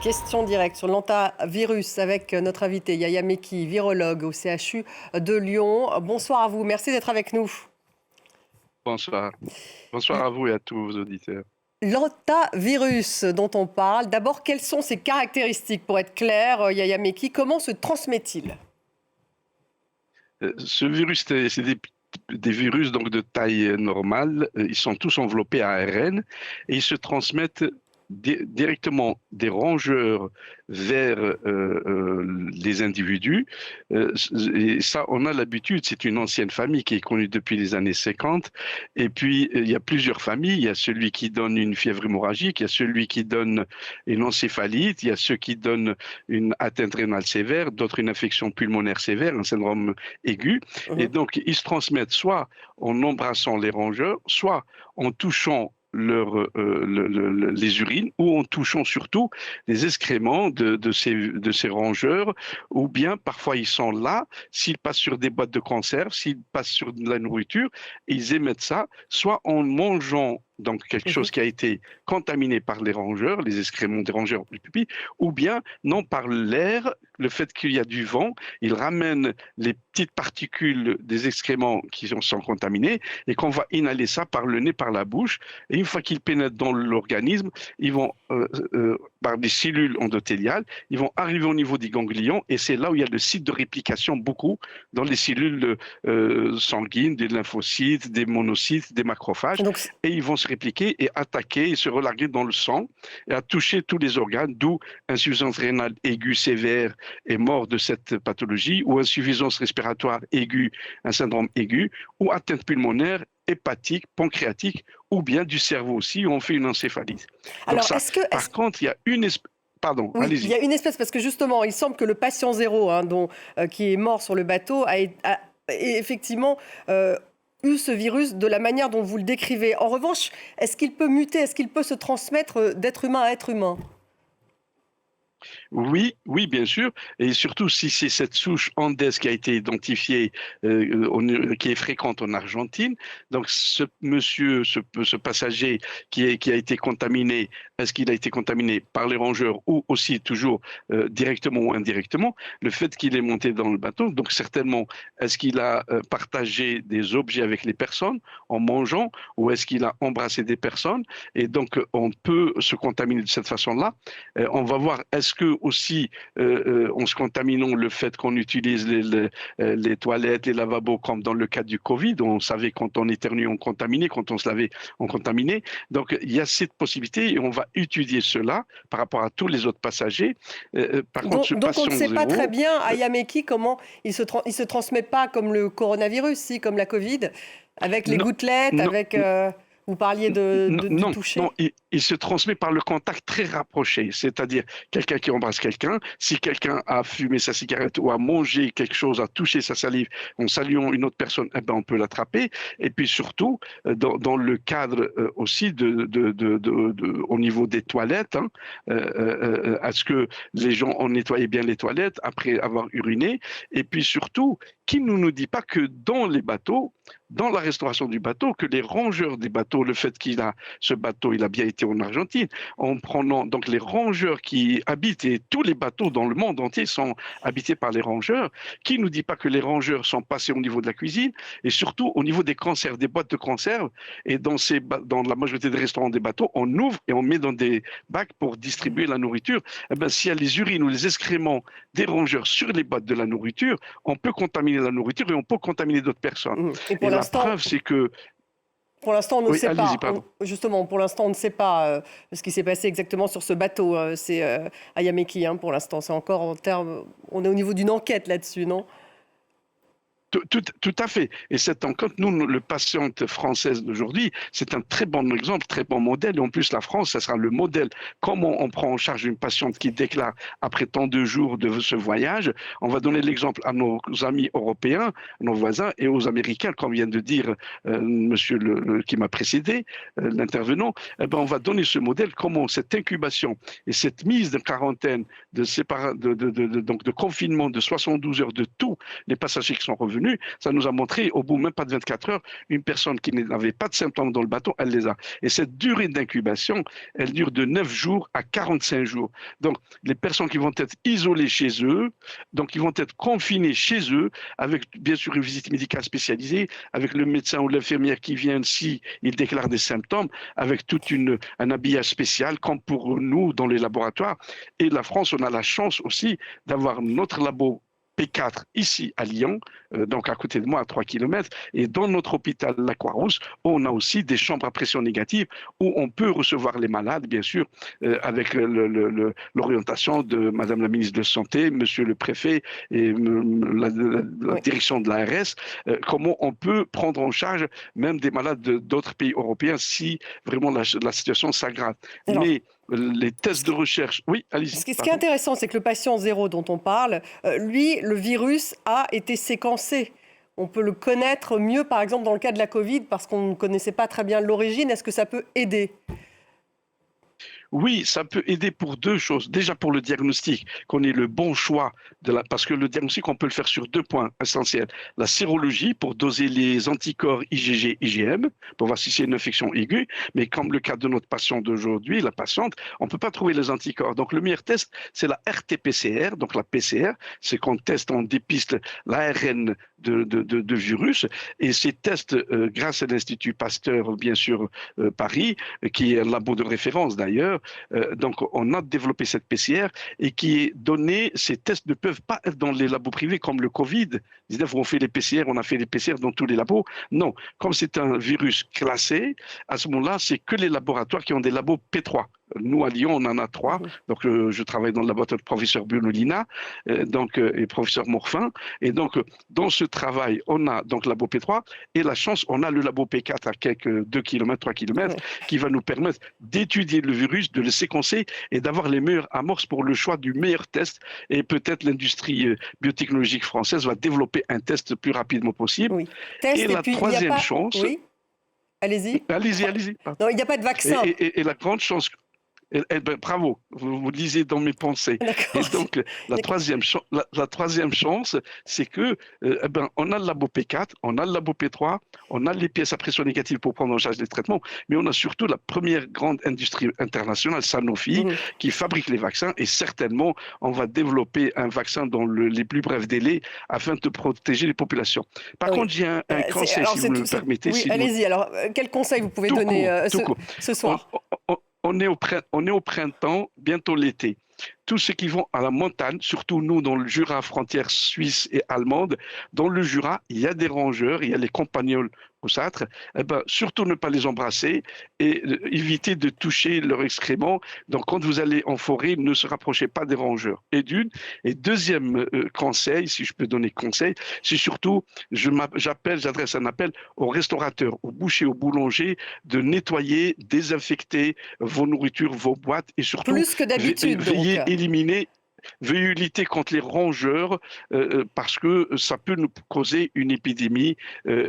Question directe sur l'hantavirus avec notre invité Yahya Mekki, virologue au CHU de Lyon. Bonsoir à vous, merci d'être avec nous. Bonsoir. Bonsoir à vous et à tous vos auditeurs. L'hantavirus dont on parle, d'abord, quelles sont ses caractéristiques? Pour être clair, Yahya Mekki, comment se transmet-il? Ce virus, c'est des virus donc de taille normale. Ils sont tous enveloppés à ARN et ils se transmettent directement des rongeurs vers les individus. Et ça, on a l'habitude, c'est une ancienne famille qui est connue depuis les années 50. Et puis, il y a plusieurs familles. Il y a celui qui donne une fièvre hémorragique, il y a celui qui donne une encéphalite, il y a ceux qui donnent une atteinte rénale sévère, d'autres une infection pulmonaire sévère, un syndrome aigu. Et donc, ils se transmettent soit en embrassant les rongeurs, soit en touchant les urines ou en touchant surtout les excréments de ces rongeurs, ou bien parfois ils sont là, s'ils passent sur des boîtes de conserve, s'ils passent sur de la nourriture, ils émettent ça, soit en mangeant donc quelque chose qui a été contaminé par les rongeurs, les excréments des rongeurs du pipi, ou bien non par l'air, le fait qu'il y a du vent, il ramène les petites particules des excréments qui sont contaminés et qu'on va inhaler ça par le nez, par la bouche. Et une fois qu'ils pénètrent dans l'organisme, ils vont, par des cellules endothéliales, ils vont arriver au niveau des ganglions et c'est là où il y a le site de réplication beaucoup dans les cellules sanguines, des lymphocytes, des monocytes, des macrophages. Donc, Et ils vont se répliquer et attaquer et se relarguer dans le sang et à toucher tous les organes, d'où insuffisance rénale aiguë sévère et mort de cette pathologie, ou insuffisance respiratoire aiguë, un syndrome aigu, ou atteinte pulmonaire, hépatique, pancréatique, ou bien du cerveau aussi, où on fait une encéphalite. Donc alors, ça, par contre, il y a une espèce... Pardon, oui, il y allez-y. a une espèce, parce que justement, il semble que le patient zéro, qui est mort sur le bateau, a effectivement eu ce virus de la manière dont vous le décrivez. En revanche, est-ce qu'il peut muter, est-ce qu'il peut se transmettre d'être humain à être humain? Oui, oui, bien sûr. Et surtout si c'est cette souche Andes qui a été identifiée, qui est fréquente en Argentine. Donc ce monsieur, ce passager qui a été contaminé, est-ce qu'il a été contaminé par les rongeurs ou aussi toujours directement ou indirectement? Le fait qu'il est monté dans le bateau, donc certainement, est-ce qu'il a partagé des objets avec les personnes en mangeant ou est-ce qu'il a embrassé des personnes? Et donc on peut se contaminer de cette façon-là. On va voir, est-ce que aussi en se contaminant le fait qu'on utilise les toilettes, les lavabos comme dans le cas du Covid, on savait quand on éternuait on contaminait, quand on se lavait on contaminait. Donc il y a cette possibilité et on va étudier cela par rapport à tous les autres passagers. Par contre, ce Donc on ne patient sait pas très zéro, bien, Yahya Mekki, comment il se transmet pas comme le coronavirus, si, comme la Covid, avec les non, gouttelettes, non, avec... vous parliez du Non, non, toucher. il se transmet par le contact très rapproché, c'est-à-dire quelqu'un qui embrasse quelqu'un, si quelqu'un a fumé sa cigarette ou a mangé quelque chose, a touché sa salive en saluant une autre personne, eh ben on peut l'attraper. Et puis surtout, dans le cadre aussi au niveau des toilettes, hein, est-ce que les gens ont nettoyé bien les toilettes après avoir uriné? Et puis surtout, qui ne nous dit pas que dans les bateaux, dans la restauration du bateau, que les rongeurs des bateaux, le fait ce bateau, il a bien été en Argentine, en prenant donc les rongeurs qui habitent, et tous les bateaux dans le monde entier sont habités par les rongeurs, qui ne nous dit pas que les rongeurs sont passés au niveau de la cuisine, et surtout au niveau des conserves, des boîtes de conserve, et dans la majorité des restaurants des bateaux, on ouvre et on met dans des bacs pour distribuer la nourriture. Eh ben, s'il y a les urines ou les excréments des rongeurs sur les boîtes de la nourriture, on peut contaminer la nourriture et on peut contaminer d'autres personnes. Et Et la preuve, c'est que... pour l'instant, on ne Oui, sait allez-y, pas. pardon. Justement, pour l'instant, on ne sait pas ce qui s'est passé exactement sur ce bateau. C'est Yahya Mekki, pour l'instant. C'est encore en termes... On est au niveau d'une enquête là-dessus, non? Tout à fait. Et cette enquête, nous, le patiente française d'aujourd'hui, c'est un très bon exemple, très bon modèle. Et en plus, la France, ça sera le modèle. Comment on prend en charge une patiente qui déclare après tant de jours de ce voyage? On va donner l'exemple à nos amis européens, nos voisins et aux Américains, comme vient de dire monsieur qui m'a précédé, l'intervenant. Eh ben, on va donner ce modèle, comment cette incubation et cette mise de quarantaine, donc de confinement de 72 heures de tous les passagers qui sont revenus, revenus, ça nous a montré, au bout même pas de 24 heures, une personne qui n'avait pas de symptômes dans le bateau, elle les a. Et cette durée d'incubation, elle dure de 9 jours à 45 jours. Donc, les personnes qui vont être isolées chez eux, donc ils vont être confinés chez eux, avec bien sûr une visite médicale spécialisée, avec le médecin ou l'infirmière qui vient si il déclare des symptômes, avec un habillage spécial, comme pour nous dans les laboratoires. Et la France, on a la chance aussi d'avoir notre labo P4 ici à Lyon, donc à côté de moi à 3 km, et dans notre hôpital La Croix-Rousse, on a aussi des chambres à pression négative où on peut recevoir les malades, bien sûr, avec l'orientation de Madame la ministre de la Santé, Monsieur le préfet et la direction de l'ARS, comment on peut prendre en charge même des malades d'autres pays européens si vraiment la situation s'aggrave. Mais les tests de recherche, oui, allez-y. Ce qui est intéressant, c'est que le patient zéro dont on parle, lui, le virus a été séquencé. On peut le connaître mieux, par exemple, dans le cas de la Covid, parce qu'on ne connaissait pas très bien l'origine. Est-ce que ça peut aider ? Oui, ça peut aider pour deux choses. Déjà pour le diagnostic, qu'on ait le bon choix, parce que le diagnostic, on peut le faire sur 2 points essentiels. La sérologie pour doser les anticorps IgG, IgM, pour voir si c'est une infection aiguë. Mais comme le cas de notre patient d'aujourd'hui, la patiente, on ne peut pas trouver les anticorps. Donc le meilleur test, c'est la RT-PCR. Donc la PCR, c'est qu'on teste, on dépiste l'ARN de virus. Et ces tests, grâce à l'Institut Pasteur, bien sûr, Paris, qui est un labo de référence d'ailleurs, donc on a développé cette PCR et qui est donnée, ces tests ne peuvent pas être dans les labos privés comme le Covid-19 où on fait les PCR, on a fait les PCR dans tous les labos. Non, comme c'est un virus classé, à ce moment-là, c'est que les laboratoires qui ont des labos P3. Nous, à Lyon, on en a 3. Donc, je travaille dans le laboratoire de professeur Bulolina et professeur Morfin. Et donc, dans ce travail, on a donc le labo P3 et la chance, on a le labo P4 à quelques 2 km, 3 km, qui va nous permettre d'étudier le virus, de le séquencer et d'avoir les meilleures amorces pour le choix du meilleur test. Et peut-être l'industrie biotechnologique française va développer un test le plus rapidement possible. Oui. Test, et la troisième chance... Oui. Allez-y. Allez-y. Non, il n'y a pas de vaccin. Et la grande chance... bravo, vous lisez dans mes pensées. Et donc, la troisième chance, c'est que on a le labo P4, on a le labo P3, on a les pièces à pression négative pour prendre en charge les traitements, mais on a surtout la première grande industrie internationale, Sanofi, qui fabrique les vaccins et certainement, on va développer un vaccin dans les plus brefs délais afin de protéger les populations. Par contre, j'ai un conseil, si vous me le permettez. Oui, allez-y. Alors, quel conseil vous pouvez donner ce soir ? On est au printemps, bientôt l'été. Tous ceux qui vont à la montagne, surtout nous dans le Jura, frontière suisse et allemande, dans le Jura, il y a des rongeurs, il y a les campagnols roussâtres, surtout ne pas les embrasser et éviter de toucher leurs excréments. Donc quand vous allez en forêt, ne se rapprochez pas des rongeurs. Et deuxième conseil, si je peux donner conseil, c'est surtout, j'adresse un appel aux restaurateurs, aux bouchers, aux boulangers, de nettoyer, désinfecter vos nourritures, vos boîtes et surtout plus que d'habitude, veuillez lutter contre les rongeurs parce que ça peut nous causer une épidémie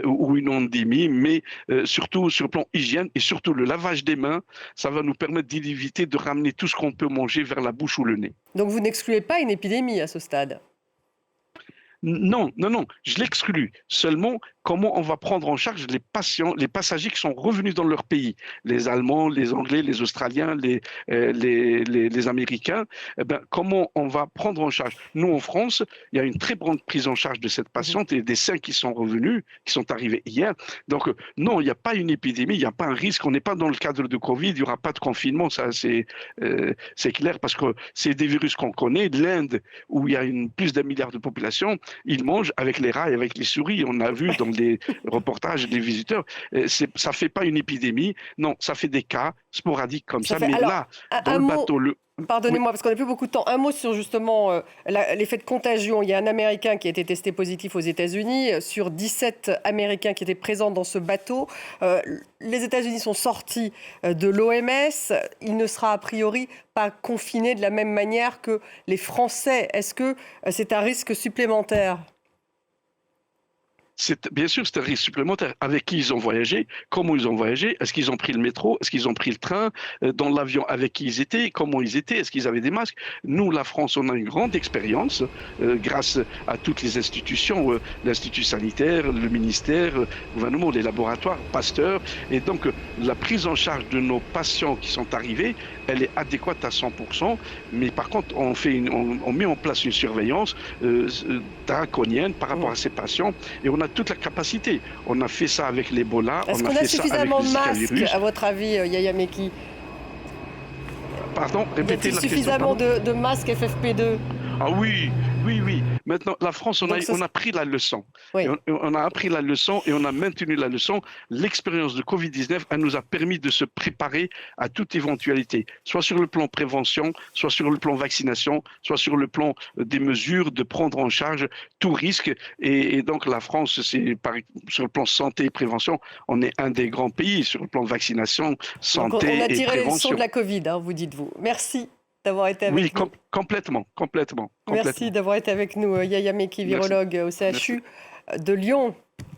ou une endémie, mais surtout sur le plan hygiène et surtout le lavage des mains, ça va nous permettre d'éviter de ramener tout ce qu'on peut manger vers la bouche ou le nez. Donc vous n'excluez pas une épidémie à ce stade ? Non, je l'exclus. Seulement, comment on va prendre en charge les passagers qui sont revenus dans leur pays, les Allemands, les Anglais, les Australiens, les Américains, comment on va prendre en charge? Nous, en France, il y a une très grande prise en charge de cette patiente et des 5 qui sont revenus, qui sont arrivés hier. Donc, non, il n'y a pas une épidémie, il n'y a pas un risque, on n'est pas dans le cadre de Covid, il n'y aura pas de confinement, ça c'est clair, parce que c'est des virus qu'on connaît. L'Inde, où il y a plus d'1 milliard de population, ils mangent avec les rats et avec les souris. On a vu dans les reportages des visiteurs. Ça ne fait pas une épidémie. Non, ça fait des cas sporadiques comme ça. Mais là, dans le bateau... Pardonnez-moi, parce qu'on n'a plus beaucoup de temps. Un mot sur justement l'effet de contagion. Il y a un Américain qui a été testé positif aux États-Unis. Sur 17 Américains qui étaient présents dans ce bateau, les États-Unis sont sortis de l'OMS. Il ne sera a priori pas confiné de la même manière que les Français. Est-ce que c'est un risque supplémentaire ? Bien sûr, c'est un risque supplémentaire. Avec qui ils ont voyagé, comment ils ont voyagé, est-ce qu'ils ont pris le métro, est-ce qu'ils ont pris le train, dans l'avion avec qui ils étaient, comment ils étaient, est-ce qu'ils avaient des masques. Nous, la France, on a une grande expérience grâce à toutes les institutions, l'Institut sanitaire, le ministère, le gouvernement, les laboratoires, Pasteur. Et donc, la prise en charge de nos patients qui sont arrivés, elle est adéquate à 100%. Mais par contre, on met en place une surveillance draconienne par rapport à ces patients. Et on a toute la capacité. On a fait ça avec l'Ebola, Est-ce on a qu'on a fait ça avec suffisamment le de Zika masques, virus. à votre avis, Yahya Mekki? Pardon, Y répétez a-t-il la question. suffisamment Pardon. de masques FFP2? Ah oui, oui, oui. Maintenant, la France, Donc, on a pris la leçon. Et oui. on a appris la leçon et on a maintenu la leçon. L'expérience de Covid-19, elle nous a permis de se préparer à toute éventualité, soit sur le plan prévention, soit sur le plan vaccination, soit sur le plan des mesures de prendre en charge tout risque. Et donc, la France, sur le plan santé et prévention, on est un des grands pays sur le plan vaccination, Donc, on santé a et tiré les leçons de prévention. la Covid, hein, vous dites-vous. Merci d'avoir été Oui, avec nous. complètement, complètement, Merci complètement. d'avoir été avec nous, Yahya Mekki, Merci. virologue au Merci. CHU de Lyon.